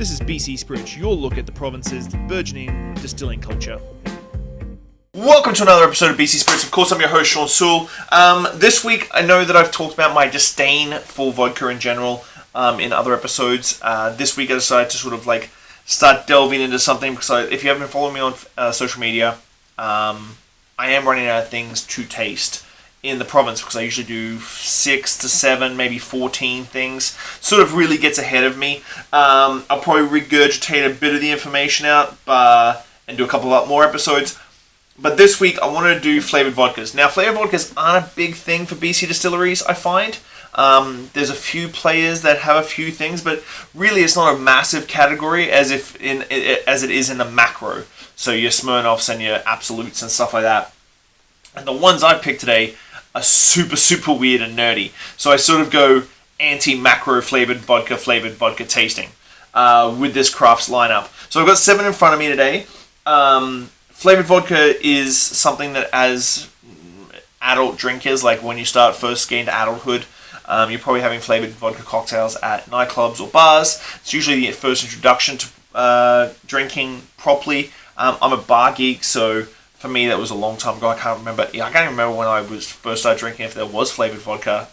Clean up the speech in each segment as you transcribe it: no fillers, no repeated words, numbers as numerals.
This is BC Spirits, your look at the province's burgeoning distilling culture. Welcome to another episode of BC Spirits. Of course, I'm your host, Sean Sewell. This week, I know that I've talked about my disdain for vodka in general in other episodes. This week, I decided to sort of start delving into something because if you haven't been following me on social media, I am running out of things to taste in the province because I usually do 6 to 7, maybe 14 things. Sort of really gets ahead of me. I'll probably regurgitate a bit of the information out and do a couple of more episodes. But this week, I wanted to do flavoured vodkas. Now, flavoured vodkas aren't a big thing for BC distilleries, I find. There's a few players that have a few things, but really it's not a massive category as it is in the macro. So your Smirnoffs and your Absolutes and stuff like that. And the ones I've picked today are super, super weird and nerdy. So I sort of go anti-macro flavoured vodka tasting with this craft's lineup. So I've got 7 in front of me today. Flavoured vodka is something that as adult drinkers, like when you start first getting to adulthood, you're probably having flavoured vodka cocktails at nightclubs or bars. It's usually the first introduction to drinking properly. I'm a bar geek, so for me that was a long time ago. I can't even remember when I was first started drinking if there was flavoured vodka,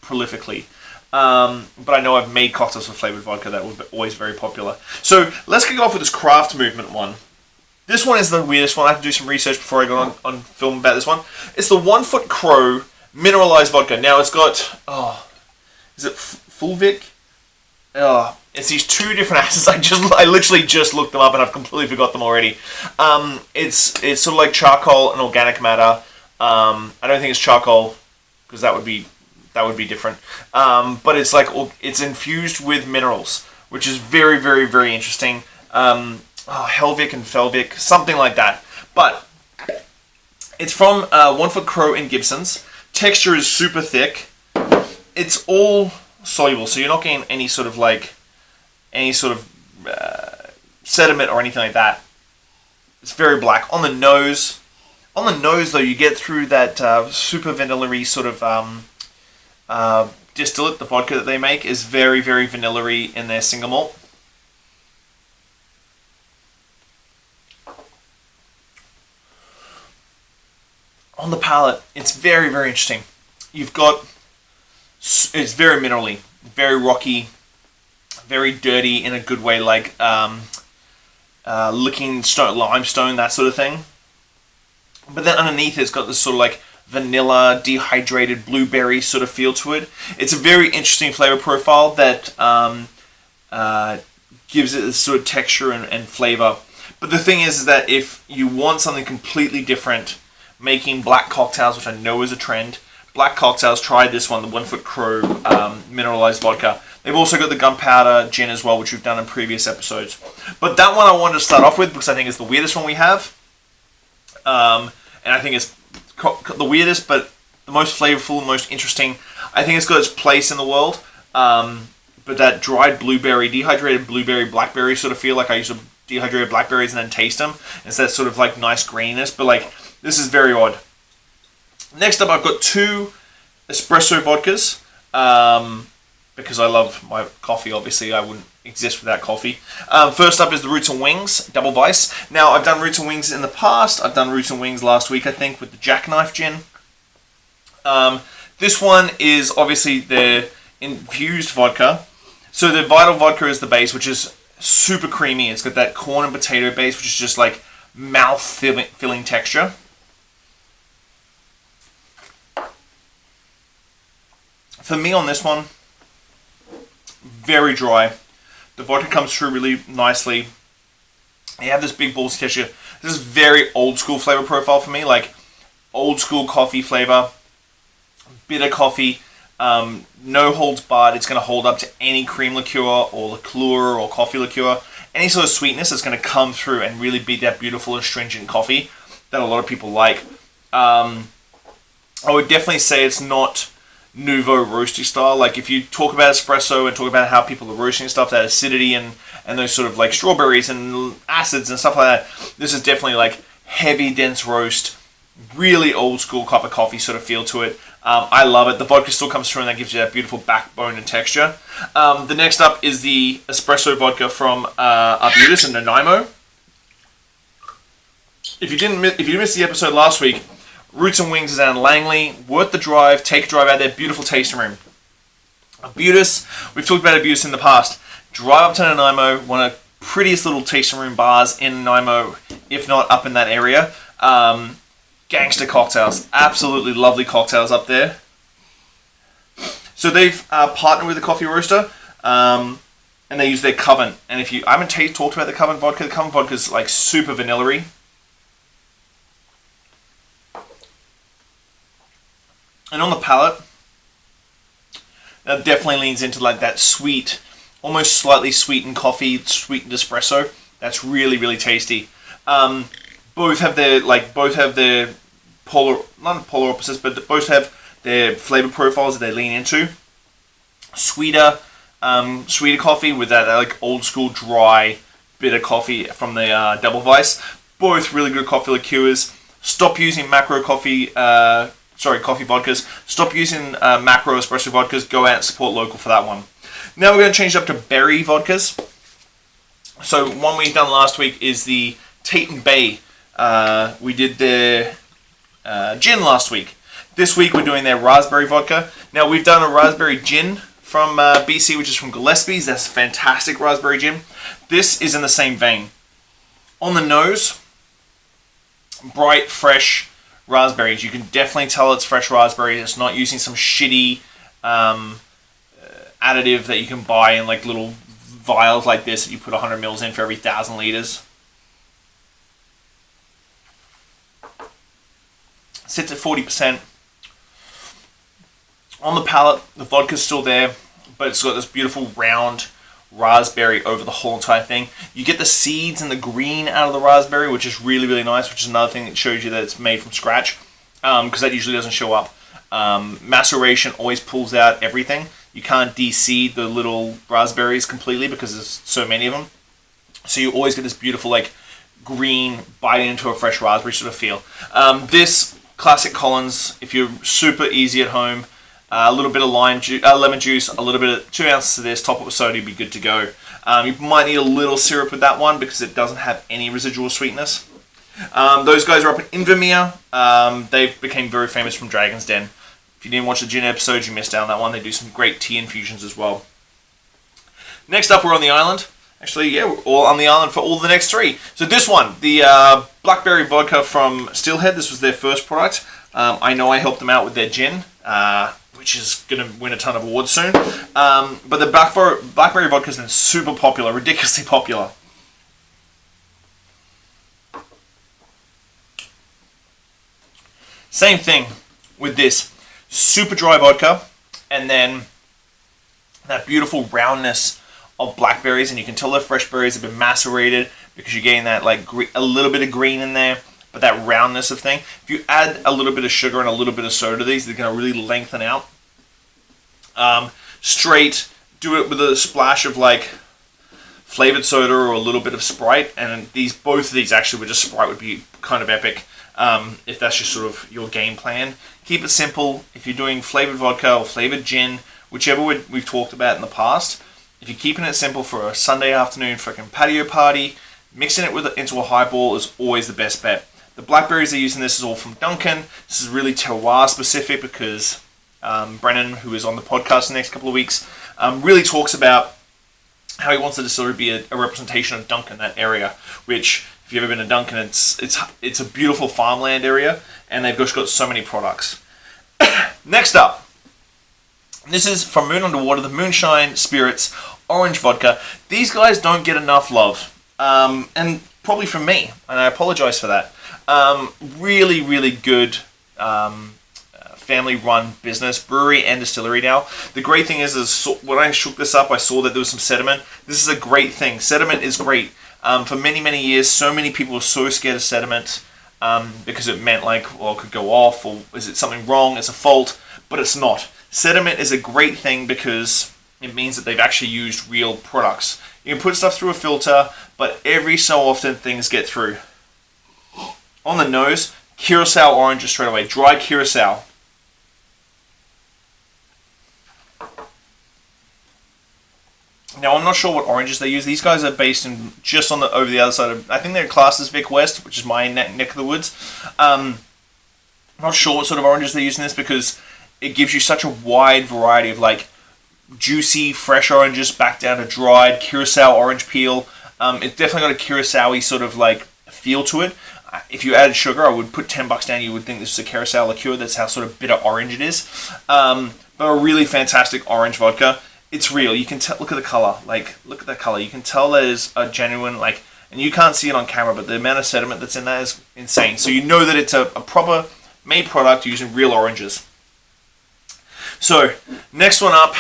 prolifically. But I know I've made cocktails with flavoured vodka that were always very popular. So let's kick off with this craft movement one. This one is the weirdest one. I have to do some research before I go on film about this one. It's the 1 Foot Crow mineralized vodka. Now it's got, is it Fulvic? It's these 2 different acids. I literally just looked them up and I've completely forgot them already. It's sort of like charcoal and organic matter. I don't think it's charcoal because that would be different. But it's infused with minerals, which is very, very, very interesting. Helvic and Felvic, something like that. But it's from 1 Foot Crow and Gibson's. Texture is super thick. It's all soluble, so you're not getting any sort of sediment or anything like that. It's very black. On the nose though, you get through that super vanilla-y sort of distillate. The vodka that they make is very, very vanilla-y in their single malt. On the palate, it's very, very interesting. It's very minerally, very rocky, very dirty in a good way, like licking limestone, that sort of thing. But then underneath it's got this sort of vanilla, dehydrated blueberry sort of feel to it. It's a very interesting flavor profile that gives it this sort of texture and flavor. But the thing is that if you want something completely different, making black cocktails, which I know is a trend. Black cocktails, try this one, the 1 Foot Crow mineralized vodka. They've also got the gunpowder gin as well, which we've done in previous episodes. But that one I wanted to start off with because I think it's the weirdest one we have. And I think it's the weirdest, but the most flavorful and most interesting. I think it's got its place in the world. But that dried blueberry, dehydrated blueberry, blackberry sort of feel like I used to dehydrate blackberries and then taste them. It's that sort of nice graininess, but this is very odd. Next up, I've got 2 espresso vodkas. Because I love my coffee, obviously. I wouldn't exist without coffee. First up is the Roots and Wings Double Vice. Now, I've done Roots and Wings in the past. I've done Roots and Wings last week, I think, with the Jackknife Gin. This one is obviously the infused vodka. So the Vital Vodka is the base, which is super creamy. It's got that corn and potato base, which is just mouth-filling texture. For me on this one, very dry. The vodka comes through really nicely. You have this big ballsy texture. This is very old school flavor profile for me, old school coffee flavor, bitter coffee, no holds barred. It's going to hold up to any cream liqueur or liqueur or coffee liqueur. Any sort of sweetness that's going to come through and really be that beautiful astringent coffee that a lot of people like. I would definitely say it's not nouveau roasty style. If you talk about espresso and talk about how people are roasting stuff, that acidity and those sort of strawberries and acids and stuff like that, this is definitely heavy dense roast, Really old school cup of coffee sort of feel to it. I love it. The vodka still comes through and that gives you that beautiful backbone and texture. The next up is the espresso vodka from Arbutus and Nanaimo. If you missed the episode last week, Roots and Wings is out in Langley. Worth the drive. Take a drive out there. Beautiful tasting room. Arbutus, we've talked about Arbutus in the past. Drive up to Nanaimo, one of the prettiest little tasting room bars in Nanaimo, if not up in that area. Gangster cocktails. Absolutely lovely cocktails up there. So they've partnered with a coffee roaster, and they use their Coven. And if I haven't talked about the Coven vodka is like super vanilla-y. And on the palate, that definitely leans into like that sweet, almost slightly sweetened coffee, sweetened espresso. That's really, really tasty. Both have their not polar opposites, but both have their flavor profiles that they lean into. Sweeter coffee with that like old school dry bitter coffee from the Double Weiss. Both really good coffee liqueurs. Stop using coffee vodkas. Stop using macro espresso vodkas. Go out and support local for that one. Now we're going to change it up to berry vodkas. So one we've done last week is the Taynton Bay. We did their gin last week. This week we're doing their raspberry vodka. Now we've done a raspberry gin from BC, which is from Gillespie's. That's fantastic raspberry gin. This is in the same vein. On the nose, bright, fresh raspberries. You can definitely tell it's fresh raspberries. It's not using some shitty additive that you can buy in like little vials like this that you put 100 mils in for every 1,000 liters. Sits at 40%. On the palate, the vodka's still there, but it's got this beautiful round raspberry over the whole entire thing. You get the seeds and the green out of the raspberry, which is really, really nice, which is another thing that shows you that it's made from scratch, because that usually doesn't show up. Maceration always pulls out everything. You can't de-seed the little raspberries completely because there's so many of them. So you always get this beautiful, like, green biting into a fresh raspberry sort of feel. This classic Collins, if you're super easy at home, a little bit of lemon juice, a little bit of 2 ounces of this, top up with soda, you'd be good to go. You might need a little syrup with that one because it doesn't have any residual sweetness. Those guys are up in Invermere. They became very famous from Dragon's Den. If you didn't watch the gin episodes, you missed out on that one. They do some great tea infusions as well. Next up, we're on the island. Actually, yeah, we're all on the island for all the next three. So this one, the Blackberry Vodka from Stillhead. This was their first product. I know I helped them out with their gin, which is going to win a ton of awards soon. But the Blackberry Vodka has been super popular, ridiculously popular. Same thing with this. Super dry vodka, and then that beautiful roundness of blackberries, and you can tell the fresh berries have been macerated because you're getting that like a little bit of green in there, but that roundness of thing. If you add a little bit of sugar and a little bit of soda to these, they're going to really lengthen out. Straight, do it with a splash of like flavored soda or a little bit of Sprite, and both of these actually with just Sprite would be kind of epic. If that's just sort of your game plan. Keep it simple. If you're doing flavored vodka or flavored gin, whichever we've talked about in the past, if you're keeping it simple for a Sunday afternoon freaking patio party, mixing it into a highball is always the best bet. The blackberries they're using, this is all from Duncan. This is really terroir specific because Brennan, who is on the podcast the next couple of weeks, really talks about how he wants the distillery to be a representation of Duncan, that area, which, if you've ever been to Duncan, it's a beautiful farmland area, and they've just got so many products. Next up, this is from Moon Underwater, the Moonshine Spirits Orange Vodka. These guys don't get enough love, and probably from me, and I apologize for that. Really, really good family-run business, brewery and distillery now. The great thing is when I shook this up, I saw that there was some sediment. This is a great thing. Sediment is great. For many, many years, so many people were so scared of sediment because it meant like, well, it could go off, or is it something wrong, it's a fault, but it's not. Sediment is a great thing because it means that they've actually used real products. You can put stuff through a filter, but every so often things get through. On the nose, Curacao oranges straight away. Dry Curacao. Now, I'm not sure what oranges they use. These guys are based in just on over the other side of... I think they're classed as Vic West, which is my neck of the woods. I'm not sure what sort of oranges they use in this because it gives you such a wide variety of like juicy, fresh oranges back down to dried, Curacao orange peel. It's definitely got a Curacao-y sort of like feel to it. If you added sugar, I would put $10 down. You would think this is a Curacao liqueur. That's how sort of bitter orange it is. But a really fantastic orange vodka. It's real. You can tell. Look at the color. Like, look at that color. You can tell that is a genuine, like, and you can't see it on camera, but the amount of sediment that's in that is insane. So you know that it's a proper made product using real oranges. So next one up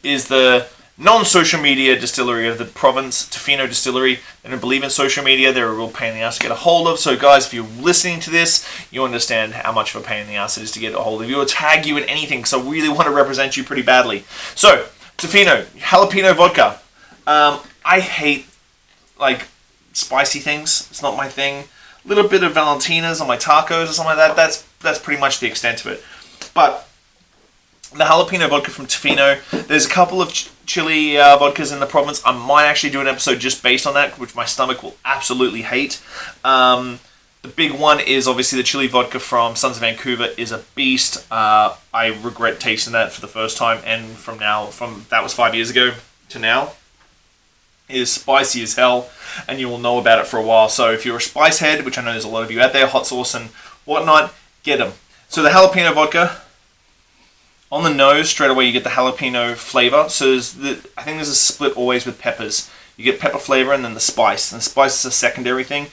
is the non-social media distillery of the province, Tofino Distillery. They don't believe in social media. They're a real pain in the ass to get a hold of. So guys, if you're listening to this, you understand how much of a pain in the ass it is to get a hold of you or tag you in anything. So I really want to represent you pretty badly. So Tofino Jalapeno Vodka. I hate like spicy things. It's not my thing. A little bit of Valentinas on my tacos or something like that. That's pretty much the extent of it. But the jalapeno vodka from Tofino, there's a couple of chili vodkas in the province. I might actually do an episode just based on that, which my stomach will absolutely hate. The big one is obviously the chili vodka from Sons of Vancouver is a beast. I regret tasting that for the first time, and from that was 5 years ago to now, it is spicy as hell, and you will know about it for a while. So if you're a spice head, which I know there's a lot of you out there, hot sauce and whatnot, get them. So the jalapeno vodka, on the nose, straight away you get the jalapeno flavor. So I think there's a split always with peppers. You get pepper flavor and then the spice. And the spice is a secondary thing.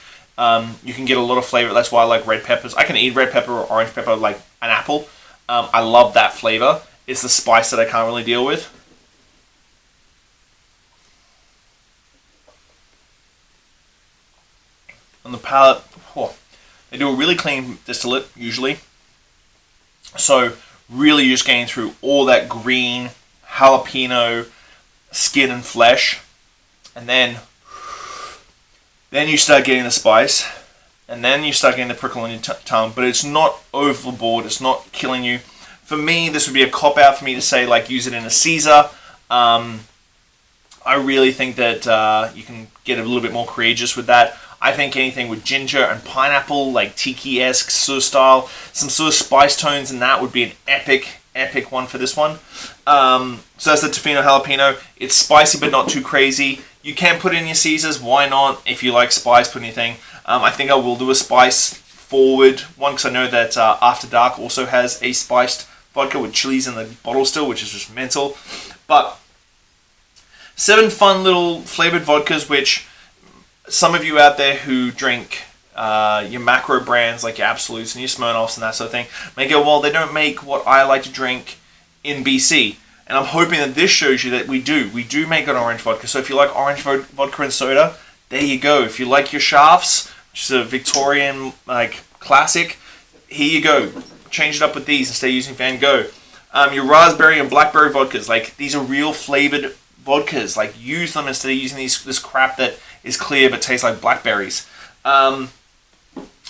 You can get a lot of flavor. That's why I like red peppers. I can eat red pepper or orange pepper like an apple. I love that flavor. It's the spice that I can't really deal with. On the palate, they do a really clean distillate usually. So really just getting through all that green jalapeno skin and flesh, and then you start getting the spice, and then you start getting the prickle on your tongue, but it's not overboard, it's not killing you. For me, this would be a cop-out for me to say, like, use it in a Caesar. I really think that you can get a little bit more courageous with that. I think anything with ginger and pineapple, like tiki-esque sort of style, some sort of spice tones, and that would be an epic one for this one. So that's the Tofino Jalapeno. It's spicy but not too crazy. You can put it in your Caesars. Why not? If you like spice, put anything. I think I will do a spice forward one because I know that After Dark also has a spiced vodka with chilies in the bottle still, which is just mental. But 7 fun little flavored vodkas, which some of you out there who drink your macro brands like your Absolutes and your Smirnoffs and that sort of thing may go, well, they don't make what I like to drink in BC. And I'm hoping that this shows you that we do. We do make an orange vodka. So if you like orange vodka and soda, there you go. If you like your Shafts, which is a Victorian like classic, here you go. Change it up with these instead of using Van Gogh. Your raspberry and blackberry vodkas, like these are real flavored vodkas. Like use them instead of using this crap that is clear but tastes like blackberries. The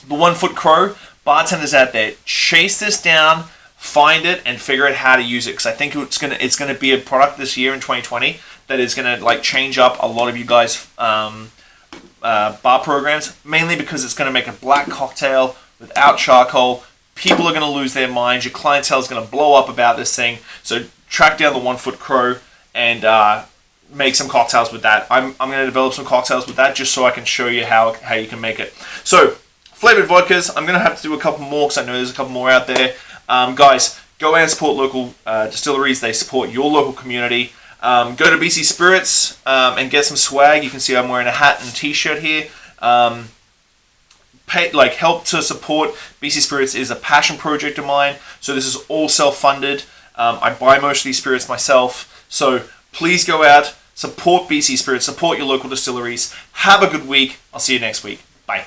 1 Foot Crow, bartenders out there, chase this down, find it, and figure out how to use it. Because I think it's gonna be a product this year in 2020 that is gonna like change up a lot of you guys' bar programs. Mainly because it's gonna make a black cocktail without charcoal. People are gonna lose their minds. Your clientele is gonna blow up about this thing. So track down the 1 Foot Crow and make some cocktails with that. I'm going to develop some cocktails with that just so I can show you how you can make it. So, flavored vodkas, I'm going to have to do a couple more because I know there's a couple more out there. Guys, go out and support local distilleries. They support your local community. Go to BC Spirits and get some swag. You can see I'm wearing a hat and t-shirt here. Help to support BC Spirits is a passion project of mine. So this is all self-funded. I buy most of these spirits myself. So please go out, support BC Spirits, support your local distilleries. Have a good week. I'll see you next week. Bye.